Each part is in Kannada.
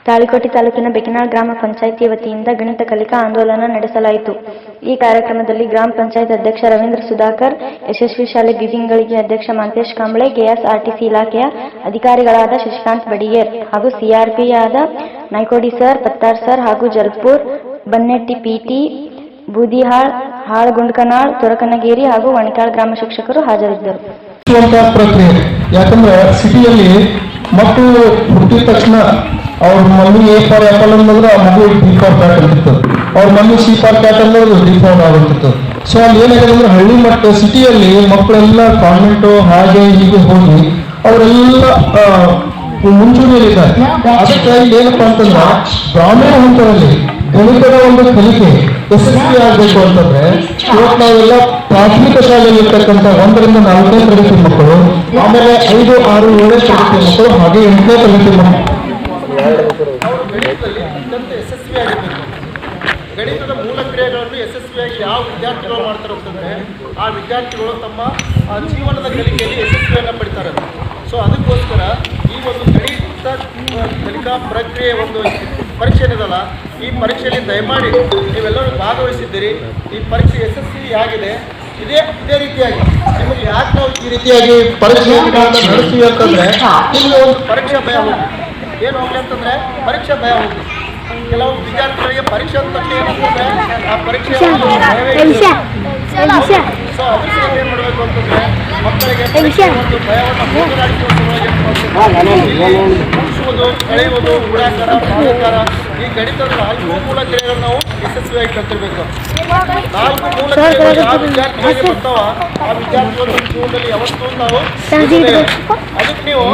ತಾಳಿಕೋಟೆ ತಾಲೂಕಿನ ಬೆಕಿನಾಳ್ ಗ್ರಾಮ ಪಂಚಾಯಿತಿ ವತಿಯಿಂದ ಗಣಿತ ಕಲಿಕಾ ಆಂದೋಲನ ನಡೆಸಲಾಯಿತು. ಈ ಕಾರ್ಯಕ್ರಮದಲ್ಲಿ ಗ್ರಾಮ ಪಂಚಾಯತ್ ಅಧ್ಯಕ್ಷ ರವೀಂದ್ರ ಸುಧಾಕರ್, ಯಶಸ್ವಿ ಶಾಲೆ ಬಿಜಿಂಗಳಿಗೆ ಅಧ್ಯಕ್ಷ ಮಾಂತೇಶ್ ಕಾಂಬಳೆ, ಕೆಎಸ್ಆರ್ಟಿಸಿ ಇಲಾಖೆಯ ಅಧಿಕಾರಿಗಳಾದ ಶಶಿಕಾಂತ್ ಬಡಿಗೇರ್ ಹಾಗೂ ಸಿಆರ್ಪಿಯಾದ ನಾಯ್ಕೋಡಿ ಸರ್, ಪತ್ತಾರ್ ಸರ್ ಹಾಗೂ ಜಲ್ಪೂರ್, ಬನ್ನೆಟ್ಟಿ ಪಿಟಿ, ಬೂದಿಹಾಳ್, ಹಾಳಗುಂಡ್ಕನಾಳ್, ತೊರಕನಗೇರಿ ಹಾಗೂ ವಣಿಕಾಳ್ ಗ್ರಾಮ ಶಿಕ್ಷಕರು ಹಾಜರಿದ್ದರು. ಯಾಕಂದ್ರೆ ಸಿಟಿಯಲ್ಲಿ ಮಕ್ಕಳು ಹುಟ್ಟಿದ ತಕ್ಷಣ ಅವ್ರ ಮಮ್ಮಿ ಎ ಫಾರ್ ಆಪಲ್ ಅಂದ್ರೆ ಆ ಮಗು ಡಿ ಫಾರ್ ಕ್ಯಾಟ್ ಅಂತಿತ್ತು, ಅವ್ರ ಮಮ್ಮಿ ಸಿ ಫಾರ್ ಕ್ಯಾಟ್ ಅಂದ್ರೆ ಡಿ ಫಾರ್ ಡಾಗ್ ಅಂತಿತ್ತು. ಸೊ ಅಲ್ಲಿ ಏನಾಗಿದೆ ಅಂದ್ರೆ ಹಳ್ಳಿ ಮತ್ತು ಸಿಟಿಯಲ್ಲಿ ಮಕ್ಕಳೆಲ್ಲ ಕಾನ್ವೆಂಟು ಹಾಗೆ ಹೀಗೆ ಹೋಗಿ ಅವರೆಲ್ಲ ಮುಂಚೂಣಿಯಲ್ಲಿದ್ದಾರೆ. ಅದಕ್ಕಾಗಿ ಏನಪ್ಪಾ ಅಂತಂದ್ರೆ ಗ್ರಾಮೀಣ ಹಂತದಲ್ಲಿ ಗಣಿತದ ಒಂದು ಕಲಿಕೆ ಯಶಸ್ವಿ ಆಗಬೇಕು ಅಂತಂದ್ರೆ ಇವತ್ತು ನಾವೆಲ್ಲ ಪ್ರಾಥಮಿಕ ಶಾಲೆಯಲ್ಲಿ ಇರ್ತಕ್ಕಂಥ 1ರಿಂದ 4ನೇ ತರಗತಿ ಮಕ್ಕಳು, ಆಮೇಲೆ 5, 6, 7ನೇ ತರಗತಿ ಮಕ್ಕಳು, ಹಾಗೆ 8ನೇ ತರಗತಿ ಮಕ್ಕಳು ಗಣಿತದ ಮೂಲ ಕ್ರಿಯೆಗಳನ್ನು ಯಶಸ್ವಿಯಾಗಿ ಯಾವ ವಿದ್ಯಾರ್ಥಿಗಳು ಮಾಡ್ತಾರೆ ಅಂತಂದರೆ ಆ ವಿದ್ಯಾರ್ಥಿಗಳು ತಮ್ಮ ಜೀವನದ ಕಲಿಕೆಯಲ್ಲಿ ಯಶಸ್ವಿಯನ್ನು ಪಡಿತಾರೆ. ಸೊ ಅದಕ್ಕೋಸ್ಕರ ಈ ಒಂದು ಗಣಿತ ಕಲಿಕಾ ಪ್ರಕ್ರಿಯೆ ಒಂದು ಪರೀಕ್ಷೆ ಏನಿದಲ್ಲ, ಈ ಪರೀಕ್ಷೆಯಲ್ಲಿ ದಯಮಾಡಿ ನೀವೆಲ್ಲರೂ ಭಾಗವಹಿಸಿದ್ದೀರಿ. ಈ ಪರೀಕ್ಷೆ ಯಶಸ್ವಿಯಾಗಿದೆ. ಇದೇ ರೀತಿಯಾಗಿ ನಿಮಗೆ ಯಾಕೆ ನಾವು ಈ ರೀತಿಯಾಗಿ ಪರೀಕ್ಷೆಗಳನ್ನು ನಡೆಸ್ತೀವಿ ಅಂತಂದರೆ ನಿಮಗೆ ಒಂದು ಪರೀಕ್ಷೆ ಭಯ ಹೋಗಿ ಏನು ಹೋಗಲಿ ಅಂತಂದರೆ ಪರೀಕ್ಷೆ ಭಯ ಹೋಗಿ. ಕೆಲವು ವಿದ್ಯಾರ್ಥಿಗಳಿಗೆ ಪರೀಕ್ಷೆ ಅಂತ ಏನಂತಂದರೆ ಆ ಪರೀಕ್ಷೆ ಸೊ ಅದಕ್ಕೆ ಏನು ಮಾಡಬೇಕು ಅಂತಂದರೆ ಮಕ್ಕಳಿಗೆ ಒಂದು ಭಯವನ್ನು ಹೋಗಲಾಡಿಸುವ ಮುಗಿಸುವುದು, ಕಳೆಯುವುದು, ಗುಣಾಕಾರ, ಭಾಗಾಕಾರ ಈ ಗಣಿತದ 4 ಮೂಲ ಕ್ರಿಯೆಗಳನ್ನು ನಾವು ಯಶಸ್ವಿಯಾಗಿ ಕಲ್ತಿರ್ಬೇಕು. 4 ಮೂಲ ಕ್ರಿಯೆಗಳು ಯಾವ ವಿದ್ಯಾರ್ಥಿಗಳಿಗೆ ಬರ್ತಾವ ಆ ವಿದ್ಯಾರ್ಥಿಗಳು ಜೀವನದಲ್ಲಿ ಯಾವತ್ತೂ ನಾವು ಅದಕ್ಕೆ ನೀವು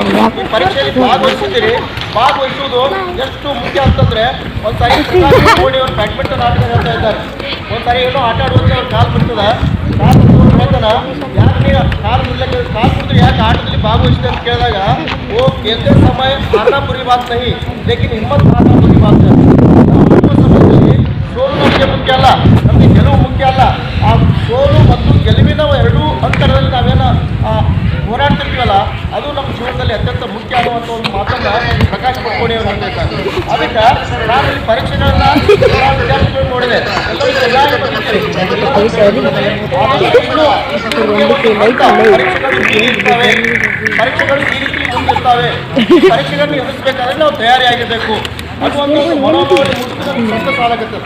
ಈ ಪರೀಕ್ಷೆಯಲ್ಲಿ ಭಾಗವಹಿಸಿದ್ದೀರಿ. ಭಾಗವಹಿಸುವುದು ಎಷ್ಟು ಮುಖ್ಯ ಅಂತಂದ್ರೆ ಒಂದ್ಸಾರಿ ನೋಡಿ ಅವ್ರು ಬ್ಯಾಡ್ಮಿಂಟನ್ ಆಟ ಹೇಳ್ತಾ ಇದ್ದಾರೆ. ಒಂದ್ಸಾರಿ ಏನೋ ಆಟ ಆಡುವಂತೆ ಅವ್ರು ಕಾಲು ಬಿಡ್ತದ, ಕಾಲು ಬಿಡ್ತಾನ, ಯಾಕೆ ನೀವು ಕಾಲು ಬಿಡ್ಲಿಕ್ಕೆ ಕಾಲು ಬಿಡಿದ್ರೆ ಯಾಕೆ ಆಟದಲ್ಲಿ ಭಾಗವಹಿಸಿದೆ ಅಂತ ಕೇಳಿದಾಗ ಓ ಗೆದ್ದ ಸಮಯ ಆಟಾ ಬುರಿ ಬಾತ್ ನಹಿ ಲೇಕಿನ್ ಹಿಮ್ಮತ್ ಆಟಾ ಬುರಿ ಬಾತ್. ಸಮಯದಲ್ಲಿ ಸೋಲು ನಮಗೆ ಮುಖ್ಯ ಅಲ್ಲ, ನಮಗೆ ಗೆಲುವು ಮುಖ್ಯ ಅಲ್ಲ. ಆ ಸೋಲು ಮತ್ತು ಗೆಲುವಿನ 2 ಅಂತರದಲ್ಲಿ ನಾವೇನು ಹೋರಾಡ್ತಿರ್ತೀವಲ್ಲ ಅದು ನಮ್ಮ ಜೀವನದಲ್ಲಿ ಅತ್ಯಂತ ಮುಖ್ಯ ಅನ್ನುವಂಥ ಒಂದು ಮಾತನ್ನು ಪ್ರಕಾಶ್ ಪಕ್ಕೋಡಿ ಅವರು ಹೇಳ್ತಾರೆ. ಅದಕ್ಕೆ ನಾನು ಈ ಪರೀಕ್ಷೆಗಳನ್ನ ವಿದ್ಯಾರ್ಥಿಗಳು ನೋಡಿದೆ. ಪರೀಕ್ಷೆಗಳು ಈ ರೀತಿ ಮುಂದಿರ್ತಾವೆ. ಪರೀಕ್ಷೆಗಳನ್ನು ಎದುರಿಸಬೇಕಾದ್ರೆ ನಾವು ತಯಾರಿಯಾಗಿರಬೇಕು ಅನ್ನುವಂಥ ಒಂದು ಮನೋಭಾವನೆ ಮುಗಿದ ಸಾಲಾಗುತ್ತೆ.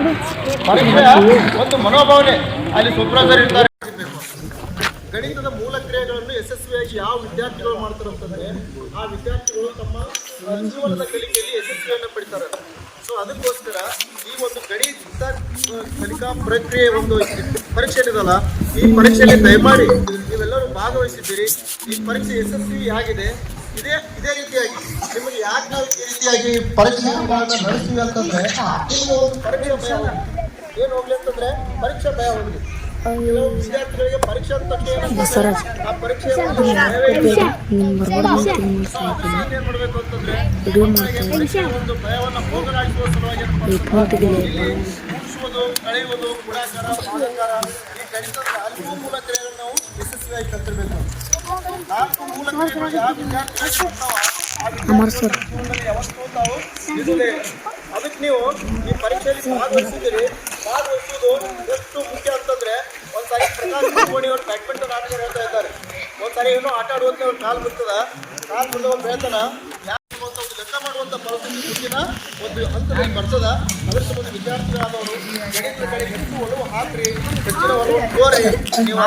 ಪರೀಕ್ಷೆಯ ಒಂದು ಮನೋಭಾವನೆ ಅಲ್ಲಿ ಸೂಪರ್ವೈಸರ್ ಇರ್ತಾರೆ. ಗಣಿತದ ಮೂಲ ಕ್ರಿಯೆಗಳನ್ನು ಯಶಸ್ವಿಯಾಗಿ ಯಾವ ವಿದ್ಯಾರ್ಥಿಗಳು ಮಾಡ್ತಾರೆ ಅಂತಂದರೆ ಆ ವಿದ್ಯಾರ್ಥಿಗಳು ತಮ್ಮ ಜೀವನದ ಕಲಿಕೆಯಲ್ಲಿ ಯಶಸ್ವಿಯನ್ನು ಪಡಿತಾರೆ. ಸೊ ಅದಕ್ಕೋಸ್ಕರ ಈ ಒಂದು ಗಣಿತ ಕಲಿಕಾ ಪ್ರಕ್ರಿಯೆ ಒಂದು ಪರೀಕ್ಷೆ ಏನಿದಲ್ಲ, ಈ ಪರೀಕ್ಷೆಯಲ್ಲಿ ದಯಮಾಡಿ ನೀವೆಲ್ಲರೂ ಭಾಗವಹಿಸಿದ್ದೀರಿ. ಈ ಪರೀಕ್ಷೆ ಯಶಸ್ವಿಯಾಗಿದೆ. ಇದೇ ರೀತಿಯಾಗಿ ನಿಮಗೆ ಯಾಕೆ ನಾವು ಈ ರೀತಿಯಾಗಿ ಪರೀಕ್ಷೆಗಳನ್ನು ನಡೆಸ್ತೀವಿ ಅಂತಂದರೆ ನಿಮಗೆ ಒಂದು ಪರೀಕ್ಷೆ ಭಯ ಹೋಗಿ ಏನು ಹೋಗ್ಲಿ ಅಂತಂದರೆ ಪರೀಕ್ಷೆ ಭಯ ಹೋಗಲಿ. ಕೆಲವು ವಿದ್ಯಾರ್ಥಿಗಳಿಗೆ ಪರೀಕ್ಷೆ ಅಂತ ಆ ಪರೀಕ್ಷೆ ಏನ್ ಮಾಡಬೇಕು ಅಂತಂದ್ರೆ ಒಂದು ಭಯವನ್ನು ಹೋಗಲಾಡಿಸುವ ಸಲುವಾಗಿ ಮುಗಿಸುವುದು, ಕಳೆಯುವುದು, ಗುಣಾಕಾರ, ಭಾಗಾಕಾರ ಈ ಗಣಿತದ 4 ಮೂಲ ಕ್ರಿಯೆಗಳನ್ನು ನಾವು ಯಶಸ್ವಿಯಾಗಿ ಕಲ್ತಿರ್ಬೇಕು. 4 ಮೂಲ ಕ್ರಿಯೆಗಳು ಯಾವ ವಿದ್ಯಾರ್ಥಿಗಳಿಗೆ ಬರ್ತಾವ ಆ ಜೀವನದಲ್ಲಿ ಯಾವತ್ತೂ ನಾವು ಇರುವುದೇ. ಅದಕ್ಕೆ ನೀವು ಈ ಪರೀಕ್ಷೆಯಲ್ಲಿ ಭಾಗವಹಿಸಿದ್ದೀರಿ. ಭಾಗವಹಿಸುವುದು ಎಷ್ಟು ಮುಖ್ಯ ಅಂತಂದ್ರೆ ಒಂದ್ಸಾರಿ ಪ್ರಕಾಶ್ ಪಕ್ಕೋಡಿ ಅವರು ಬ್ಯಾಡ್ಮಿಂಟನ್ ಆಟ ಹೇಳ್ತಾ ಇದ್ದಾರೆ. ಒಂದ್ಸಾರಿ ಏನೋ ಆಟ ಆಡುವಂತೆ ಅವ್ರು ಕಾಲು ಬಿಡ್ತದ, ಕಾಲು ಬಿಡುವ ಪ್ರಯತ್ನ ಒಂದು ಲೆಕ್ಕ ಮಾಡುವಂಥ ಪರಿಸ್ಥಿತಿ ಮುಂದಿನ ಒಂದು ಹಂತದಲ್ಲಿ ಬರ್ತದ. ಅದರ ಸಂಬಂಧ ವಿದ್ಯಾರ್ಥಿಗಳಾದವರು ಗಣಿತದ ಕಡೆ ಹೆಚ್ಚು ಒಲವು ಹಾಕ್ರಿ, ಹೆಚ್ಚಿನ ಒಲವು ತೋರಿ, ನೀವು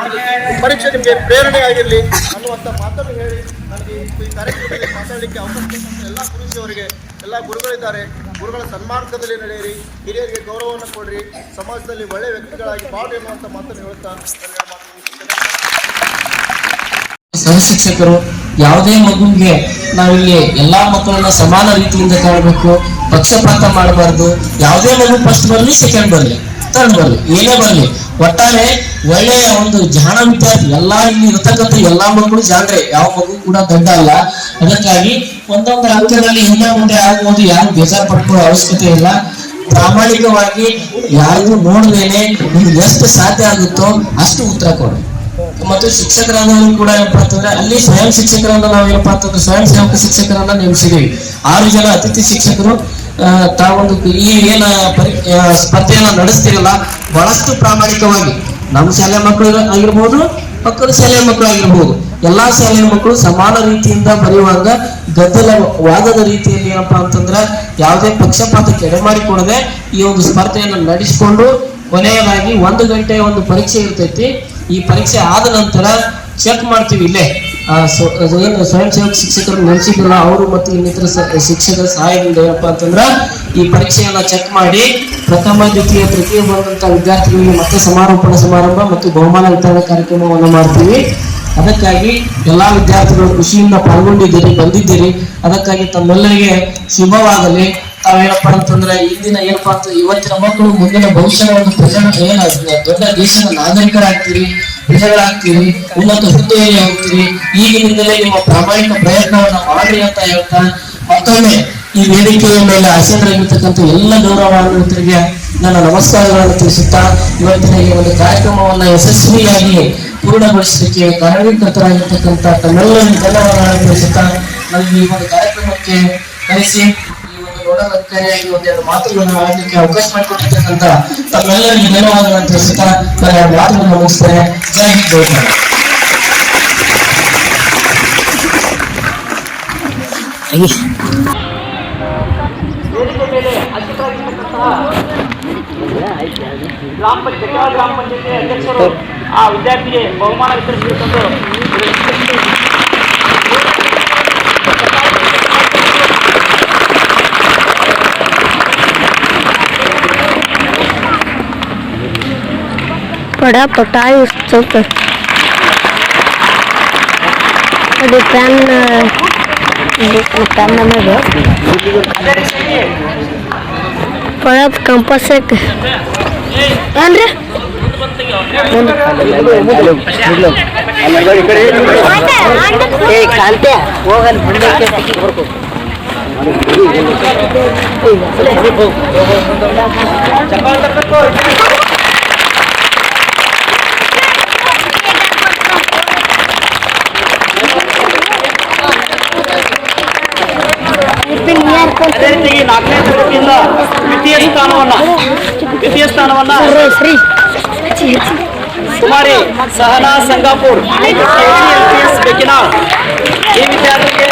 ಪರೀಕ್ಷೆ ನಿಮಗೆ ಪ್ರೇರಣೆ ಆಗಿರಲಿ ಅನ್ನುವಂಥ ಮಾತನ್ನು ಹೇಳಿ ನನಗೆ ಈ ಕಾರ್ಯಕ್ರಮದಲ್ಲಿ ಮಾತಾಡಲಿಕ್ಕೆ ಅವಕಾಶ ಎಲ್ಲ ಗುರುಜಿಯವರಿಗೆ, ಎಲ್ಲ ಗುರುಗಳಿದ್ದಾರೆ, ಗುರುಗಳ ಸನ್ಮಾರ್ಗದಲ್ಲಿ ನಡೆಯಿರಿ, ಹಿರಿಯರಿಗೆ ಗೌರವವನ್ನು ಕೊಡ್ರಿ, ಸಮಾಜದಲ್ಲಿ ಒಳ್ಳೆಯ ವ್ಯಕ್ತಿಗಳಾಗಿ ಬಾಳ್ರಿ ಎನ್ನುವಂಥ ಮಾತನ್ನು ಹೇಳ್ತಾ ಸಹ ಶಿಕ್ಷಕರು ಯಾವುದೇ ಮಗುವಿಗೆ ನಾವಿಲ್ಲಿ ಎಲ್ಲಾ ಮಕ್ಕಳನ್ನ ಸಮಾನ ರೀತಿಯಿಂದ ಕಾಣಬೇಕು, ಪಕ್ಷಪಾತ ಮಾಡಬಾರ್ದು. ಯಾವುದೇ ಮಗು ಫಸ್ಟ್ ಬರಲಿ, ಸೆಕೆಂಡ್ ಬರಲಿ, ಥರ್ಡ್ ಬರಲಿ, ಏನೇ ಬರಲಿ, ಒಟ್ಟಾರೆ ಒಳ್ಳೆಯ ಒಂದು ಜಾಣ ವಿದ್ಯಾರ್ಥಿ. ಎಲ್ಲಾ ಇಲ್ಲಿ ಇರತಕ್ಕಂಥ ಎಲ್ಲಾ ಮಕ್ಕಳು ಜಾಣ್ರೆ, ಯಾವ ಮಗು ಕೂಡ ದೊಡ್ಡ ಅಲ್ಲ. ಅದಕ್ಕಾಗಿ ಒಂದೊಂದು ಅಂಕದಲ್ಲಿ ಹಿಂದೆ ಮುಂದೆ ಆಗ್ಬೋದು, ಯಾರು ಬೇಜಾರು ಪಡ್ಕೊಳ್ಳೋ ಅವಶ್ಯಕತೆ ಇಲ್ಲ. ಪ್ರಾಮಾಣಿಕವಾಗಿ ಯಾರಿಗೂ ನೋಡ್ದೇನೆ ನಿಮ್ಗೆ ಎಷ್ಟು ಸಾಧ್ಯ ಆಗುತ್ತೋ ಅಷ್ಟು ಉತ್ತರ ಕೊಡಿ. ಮತ್ತು ಶಿಕ್ಷಕರಾದವರು ಕೂಡ ಏನಪ್ಪಾ ಅಂತಂದ್ರೆ ಅಲ್ಲಿ ಸ್ವಯಂ ಶಿಕ್ಷಕರನ್ನ ನಾವೇನಪ್ಪಾ ಅಂತಂದ್ರೆ ಸ್ವಯಂ ಸೇವಕ ಶಿಕ್ಷಕರನ್ನ ನೇಮಿಸಿದೀವಿ. 6 ಜನ ಅತಿಥಿ ಶಿಕ್ಷಕರು ತಾವೊಂದು ಈ ಏನ ಸ್ಪರ್ಧೆಯನ್ನ ನಡೆಸ್ತಿರಲ್ಲ ಬಹಳಷ್ಟು ಪ್ರಾಮಾಣಿಕವಾಗಿ ನಮ್ಮ ಶಾಲೆ ಮಕ್ಕಳು ಆಗಿರ್ಬೋದು, ಪಕ್ಕದ ಶಾಲೆಯ ಮಕ್ಕಳು ಆಗಿರ್ಬೋದು, ಎಲ್ಲಾ ಶಾಲೆಯ ಮಕ್ಕಳು ಸಮಾನ ರೀತಿಯಿಂದ ಬರೆಯುವಾಗ ಗದ್ದಲವಾದದ ರೀತಿಯಲ್ಲಿ ಏನಪ್ಪಾ ಅಂತಂದ್ರ ಯಾವುದೇ ಪಕ್ಷಪಾತಕ್ಕೆ ಎಡೆಮಾಡಿಕೊಡದೆ ಈ ಒಂದು ಸ್ಪರ್ಧೆಯನ್ನು ನಡೆಸಿಕೊಂಡು ಕೊನೆಯದಾಗಿ 1 ಗಂಟೆ ಒಂದು ಪರೀಕ್ಷೆ ಇರ್ತೈತಿ. ಈ ಪರೀಕ್ಷೆ ಆದ ನಂತರ ಚೆಕ್ ಮಾಡ್ತೀವಿ ಇಲ್ಲೇ ಏನು ಸ್ವಯಂ ಸೇವಕ ಶಿಕ್ಷಕರು ನೆಲೆಸಿದ್ರಲ್ಲ ಅವರು ಮತ್ತು ಇನ್ನಿತರ ಶಿಕ್ಷಕರ ಸಹಾಯದಿಂದ ಏನಪ್ಪಾ ಅಂತಂದ್ರ ಈ ಪರೀಕ್ಷೆಯನ್ನ ಚೆಕ್ ಮಾಡಿ ಪ್ರಥಮ ದ್ವಿತೀಯ ತೃತೀಯ ಬಂದಂತ ವಿದ್ಯಾರ್ಥಿಗಳಿಗೆ ಮತ್ತೆ ಸಮಾರೋಪಣಾ ಸಮಾರಂಭ ಮತ್ತು ಬಹುಮಾನ ವಿತರಣಾ ಕಾರ್ಯಕ್ರಮವನ್ನು ಮಾಡ್ತೀವಿ. ಅದಕ್ಕಾಗಿ ಎಲ್ಲಾ ವಿದ್ಯಾರ್ಥಿಗಳು ಖುಷಿಯಿಂದ ಪಾಲ್ಗೊಂಡಿದ್ದೀರಿ, ಬಂದಿದ್ದೀರಿ. ಅದಕ್ಕಾಗಿ ತಮ್ಮೆಲ್ಲರಿಗೆ ಶುಭವಾಗಲಿ. ತಾವೇನಪ್ಪಾ ಅಂತಂದ್ರೆ ಇಂದಿನ ಏನಪ್ಪಾ ಅಂತ ಇವತ್ತಿನ ಮಕ್ಕಳು ಮುಂದಿನ ಭವಿಷ್ಯದ ಒಂದು ದೊಡ್ಡ ದೇಶದ ನಾಗರಿಕರಾಗ್ತೀರಿ, ಪ್ರಜೆಗಳಾಗ್ತೀರಿ, ಉನ್ನತ ಹುದ್ದೆಯಲ್ಲಿ ಹೋಗ್ತೀರಿ. ಈಗಿನಿಂದಲೇ ನಿಮ್ಮ ಪ್ರಾಮಾಣಿಕ ಪ್ರಯತ್ನವನ್ನ ಮಾಡಿ ಅಂತ ಹೇಳ್ತಾ ಮತ್ತೊಮ್ಮೆ ಈ ವೇದಿಕೆಯ ಮೇಲೆ ಆಸೀನರಾಗಿರ್ತಕ್ಕಂಥ ಎಲ್ಲ ಗೌರವಾನ್ವಿತರಿಗೆ ನನ್ನ ನಮಸ್ಕಾರಗಳನ್ನು ತಿಳಿಸುತ್ತಾ ಇವತ್ತಿನ ಈ ಒಂದು ಕಾರ್ಯಕ್ರಮವನ್ನ ಯಶಸ್ವಿಯಾಗಿ ಪೂರ್ಣಗೊಳಿಸಲಿಕ್ಕೆ ಕಾರಣೀಕರ್ತರಾಗಿರ್ತಕ್ಕಂಥ ತಮ್ಮೆಲ್ಲರಿಗೂ ಧನ್ಯವಾದಗಳನ್ನು ತಿಳಿಸುತ್ತಾ ನನಗೆ ಈ ಒಂದು ಕಾರ್ಯಕ್ರಮಕ್ಕೆ ಕರೆಸಿ ಈ ಒಂದು ನೋಡಲ್ ಅಧಿಕಾರಿಯಾಗಿ ಒಂದೆರಡು ಮಾತುಗಳನ್ನು ಆಡಲಿಕ್ಕೆ ಅವಕಾಶ ಮಾಡಿಕೊಟ್ಟಿರ್ತಕ್ಕಂಥ ತಮ್ಮೆಲ್ಲರಿಗೂ ಧನ್ಯವಾದಗಳನ್ನು ತಿಳಿಸುತ್ತಾ ನನ್ನ ಮಾತುಗಳನ್ನು ಮುಗಿಸ್ತೇನೆ. ಜೈ ಹಿಂದ್, ಜೈ ಭಾರತ್. ವೇದಿಕೆ ಮೇಲೆ ಅಧ್ಯಕ್ಷರಾಗಿರ್ತಕ್ಕಂತಹ ಗ್ರಾಮ ಪಂಚಾಯತಿ ಅಧ್ಯಕ್ಷರು ಆ ವಿದ್ಯಾರ್ಥಿಗೆ ಬಹುಮಾನ ವಿತರಿಸಿರುತ್ತಂದು पड़ा पटाई चौक पड़ा कंपस ಕಾಂತೆ ಹೋಗಲ್ ಮುಂದಕ್ಕೆ ಅದೇ ರೀತಿಯಾಗಿ 4ನೇ ತರಗತಿಯಿಂದ ದ್ವಿತೀಯ ಸ್ಥಾನವನ್ನ ಕುಮಾರಿ ಸಹನಾ ಸಂಗಾಪುರ್ LPS ಬೆಕಿನಾಳ್ ಈ ವಿದ್ಯಾರ್ಥಿಗೆ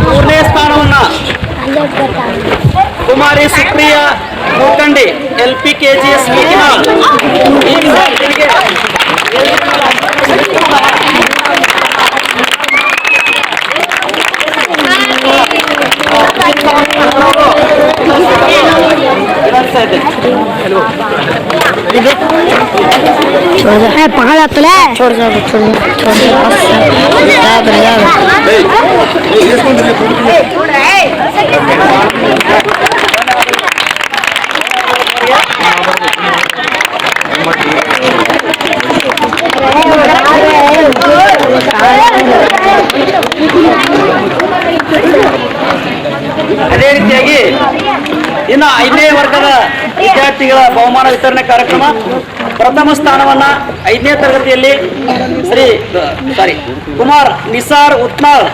ಮೂರನೇ ಸ್ಥಾನವನ್ನ ಕುಮಾರಿ ಸುಪ್ರಿಯಾ ಮೂಕಂಡಿ LPKGS ಬೆಕಿನಾಳ್ ಈ ವಿದ್ಯಾರ್ಥಿಗೆ पकड़ा तो ले छोड़ जाओ ಅದೇ ರೀತಿಯಾಗಿ ಇನ್ನು 5ನೇ ವರ್ಗದ ವಿದ್ಯಾರ್ಥಿಗಳ ಬಹುಮಾನ ವಿತರಣೆ ಕಾರ್ಯಕ್ರಮ. ಪ್ರಥಮ ಸ್ಥಾನವನ್ನ 5ನೇ ತರಗತಿಯಲ್ಲಿ ಕುಮಾರ್ ನಿಸಾರ್ ಉತ್ನಾಳ್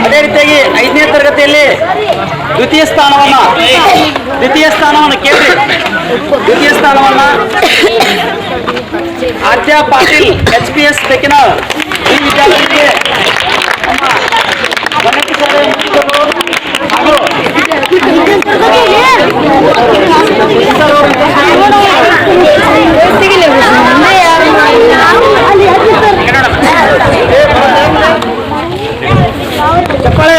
ಅದೇ ರೀತಿಯಾಗಿ 5ನೇ ತರಗತಿಯಲ್ಲಿ ದ್ವಿತೀಯ ಸ್ಥಾನವನ್ನ ಕೇಳಿ ದ್ವಿತೀಯ ಸ್ಥಾನವನ್ನ ಆದ್ಯಾ ಪಾಟೀಲ್ HPS ಬೆಕಿನಾಳ್ ಈ ವಿದ್ಯಾರ್ಥಿಗೆ ಬನ್ನಟ್ಟಿ ಶಾಲೆಯ ಮುಖ್ಯಸ್ಥರು ಹಾಗೂ ಚಪ್ಪಾಳೆ.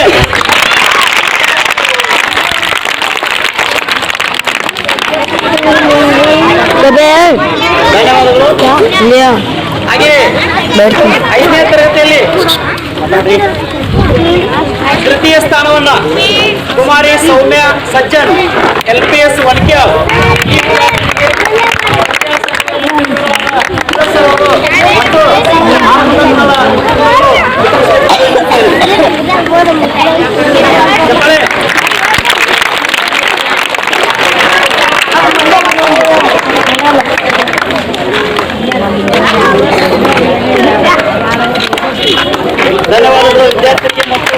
ಧನ್ಯವಾದಗಳು. ಹಾಗೆ 5ನೇ ತರಗತಿಯಲ್ಲಿ ತೃತೀಯ ಸ್ಥಾನವನ್ನ ಕುಮಾರಿ ಸೌಮ್ಯ ಸಜ್ಜನ್ LPS ವನ್ಕ್ಯ ಧನ್ಯವಾದಗಳು ವಿದ್ಯಾರ್ಥಿಗಳಿಗೆ. ಮತ್ತು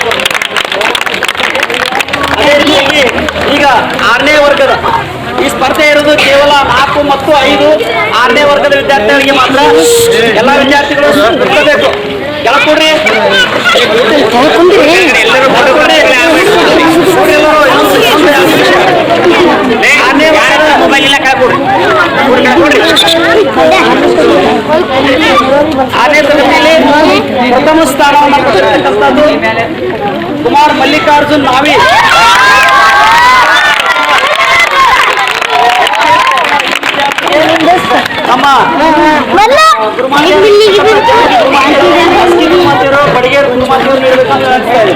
ಅದೇ ರೀತಿಯಾಗಿ ಈಗ 6ನೇ ವರ್ಗದ ಈ ಸ್ಪರ್ಧೆ ಇರೋದು ಕೇವಲ 4 ಮತ್ತು 5 6ನೇ ವರ್ಗದ ವಿದ್ಯಾರ್ಥಿಗಳಿಗೆ ಮಾತ್ರ. ಎಲ್ಲ ವಿದ್ಯಾರ್ಥಿಗಳು ಇರಬೇಕು. ಕೆಳಕೊಡ್ರಿ ಎಲ್ಲರೂ ಕೊಡ್ರಿ. 6ನೇ ವರ್ಗದ ಮೊಬೈಲ್ ಇಲ್ಲ ಕೆಳಕೊಡ್ರಿ. 6ನೇ ತರಗತಿಯಲ್ಲಿ ಪ್ರಥಮ ಸ್ಥಾನವನ್ನು ಪಡೆದಿರ್ತಕ್ಕಂಥದ್ದು ಕುಮಾರ್ ಮಲ್ಲಿಕಾರ್ಜುನ್ ನಾವಿ. ನಮ್ಮ ಬಡಿಗೇರು ಗುರುಮಾತೆಯವರು ನೀಡಬೇಕಂತ ಅನಿಸ್ತಾ ಇದೆ.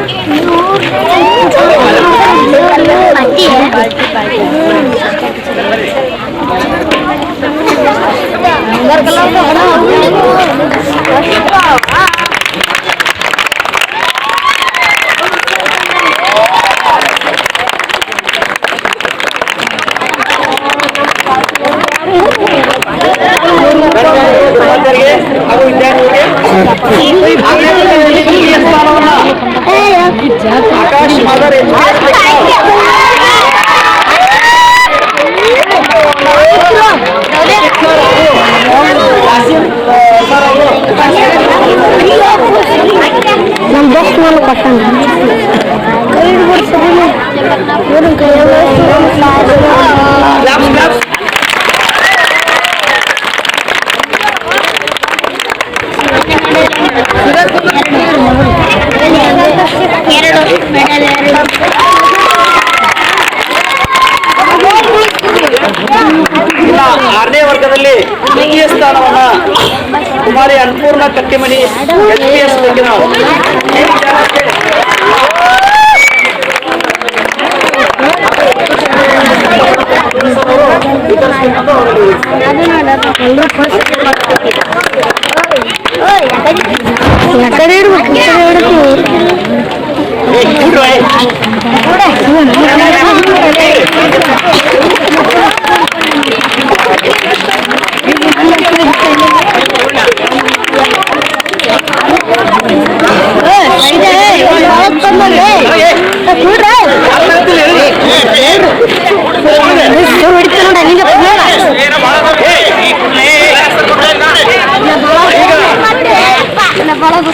ಹಾಗೂ ವಿದ್ಯಾರ್ಥಿಗಳಿಗೆ ದ್ವಿತೀಯ ಸ್ಥಾನವನ್ನ ಆಕಾಶ್ ಮಾದರ್ ಆರನೇ ವರ್ಗದಲ್ಲಿ ದ್ವಿತೀಯ ಸ್ಥಾನವನ್ನ ಕುಮಾರಿ ಅನ್ನಪೂರ್ಣ ಕಟ್ಟಿಮನಿ LPS ಬೆಂಗಳೂರು.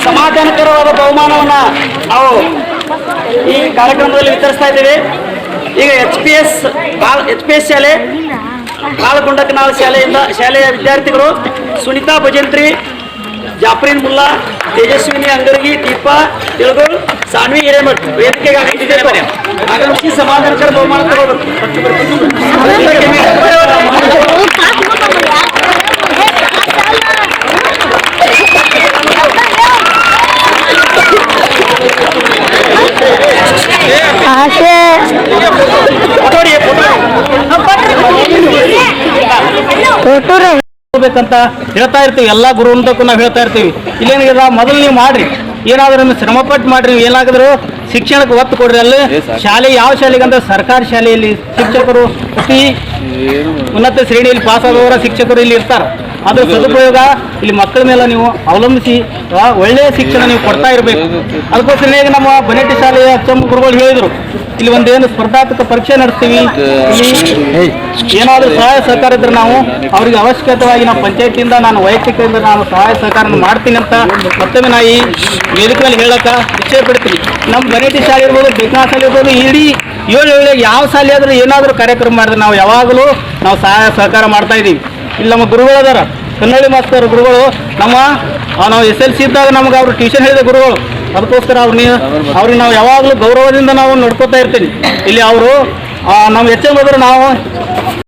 ಸಮಾಧಾನಕರವಾದ ಬಹುಮಾನವನ್ನ ನಾವು ಈ ಕಾರ್ಯಕ್ರಮದಲ್ಲಿ ವಿತರಿಸ್ತಾ ಇದ್ದೇವೆ. ಈಗ HPS ಶಾಲೆ ಬಾಲಗುಂಡಕನಾಳ್ ಶಾಲೆಯ ವಿದ್ಯಾರ್ಥಿಗಳು ಸುನಿತಾ ಭಜಂತ್ರಿ, ಜಾಫ್ರಿನ್ ಮುಲ್ಲಾ, ತೇಜಸ್ವಿನಿ ಅಂಗರ್ಗಿ, ದೀಪಾ ತಿಳಗೋಳ್, ಸಾನ್ವಿ ಹಿರೇಮಠ್ ವೇದಿಕೆಗೆ ಆಗಮಿಸಿ ಸಮಾಧಾನಕರ ಬಹುಮಾನ ತಗೋಬೇಕು. ಬೇಕಂತ ಹೇಳ್ತಾ ಇರ್ತೀವಿ. ಎಲ್ಲ ಗುರುವಂತಕ್ಕೂ ನಾವು ಹೇಳ್ತಾ ಇರ್ತೀವಿ. ಇಲ್ಲೇನಿದೆ ಮೊದಲು ನೀವು ಮಾಡ್ರಿ, ಏನಾದ್ರೂ ಶ್ರಮಪಟ್ಟು ಮಾಡ್ರಿ. ಏನಾದರೂ ಶಿಕ್ಷಣಕ್ಕೆ ಒತ್ತು ಕೊಡ್ರಿ. ಅಲ್ಲಿ ಶಾಲೆ ಯಾವ ಶಾಲೆಗಂದ್ರೆ ಸರ್ಕಾರಿ ಶಾಲೆಯಲ್ಲಿ ಶಿಕ್ಷಕರು ಪ್ರತಿ ಉನ್ನತ ಶ್ರೇಣಿಯಲ್ಲಿ ಪಾಸ್ ಆದವರ ಶಿಕ್ಷಕರು ಇಲ್ಲಿ ಇರ್ತಾರೆ. ಅದ್ರ ಸದುಪಯೋಗ ಇಲ್ಲಿ ಮಕ್ಕಳ ಮೇಲೆ ನೀವು ಅವಲಂಬಿಸಿ ಒಳ್ಳೆಯ ಶಿಕ್ಷಣ ನೀವು ಕೊಡ್ತಾ ಇರಬೇಕು. ಅದಕ್ಕೋಸ್ಕರ ನಮ್ಮ ಬನ್ನಟ್ಟಿ ಶಾಲೆಯ ಅಚ್ಚಮ್ಮ ಗುರುಗಳು ಹೇಳಿದರು, ಇಲ್ಲಿ ಒಂದೇನು ಸ್ಪರ್ಧಾತ್ಮಕ ಪರೀಕ್ಷೆ ನಡೆಸ್ತೀವಿ, ಇಲ್ಲಿ ಏನಾದರೂ ಸಹಾಯ ಸಹಕಾರ ಇದ್ರೆ ನಾವು ಅವ್ರಿಗೆ ಅವಶ್ಯಕತೆವಾಗಿ ನಾವು ಪಂಚಾಯತಿಯಿಂದ ನಾನು ವೈಯಕ್ತಿಕದಿಂದ ನಾನು ಸಹಾಯ ಸಹಕಾರ ಮಾಡ್ತೀನಿ ಅಂತ ಮತ್ತೊಮ್ಮೆ ನಾ ಈ ವೇದಿಕೆ ಮೇಲೆ ಹೇಳಕ್ಕೆ ಇಚ್ಛೆ ಪಡ್ತೀನಿ. ನಮ್ಮ ಗಣಿತ ಶಾಲೆ ಇರ್ಬೋದು, ಬೇಕನಾ ಶಾಲೆ ಇರ್ಬೋದು, ಇಡೀ ಏಳು ಯಾವ ಶಾಲೆ ಆದರೂ ಏನಾದರೂ ಕಾರ್ಯಕ್ರಮ ಮಾಡಿದ್ರೆ ನಾವು ಯಾವಾಗಲೂ ನಾವು ಸಹಾಯ ಸಹಕಾರ ಮಾಡ್ತಾ ಇದ್ದೀವಿ. ಇಲ್ಲಿ ನಮ್ಮ ಗುರುಗಳು ಅದಾರ, ಕನ್ನಡಿ ಮಾಸ್ತರ್ ಗುರುಗಳು, ನಾವು SLC ಇದ್ದಾಗ ನಮ್ಗೆ ಅವರು ಟ್ಯೂಷನ್ ಹೇಳಿದ ಗುರುಗಳು. ಅದಕ್ಕೋಸ್ಕರ ಅವ್ರಿಗೆ ನಾವು ಯಾವಾಗಲೂ ಗೌರವದಿಂದ ನಾವು ನೋಡ್ಕೋತಾ ಇರ್ತೀವಿ. ಇಲ್ಲಿ ಅವರು ನಮ್ಮ ಹೆಚ್ಚು ಹೋದ್ರೆ ನಾವು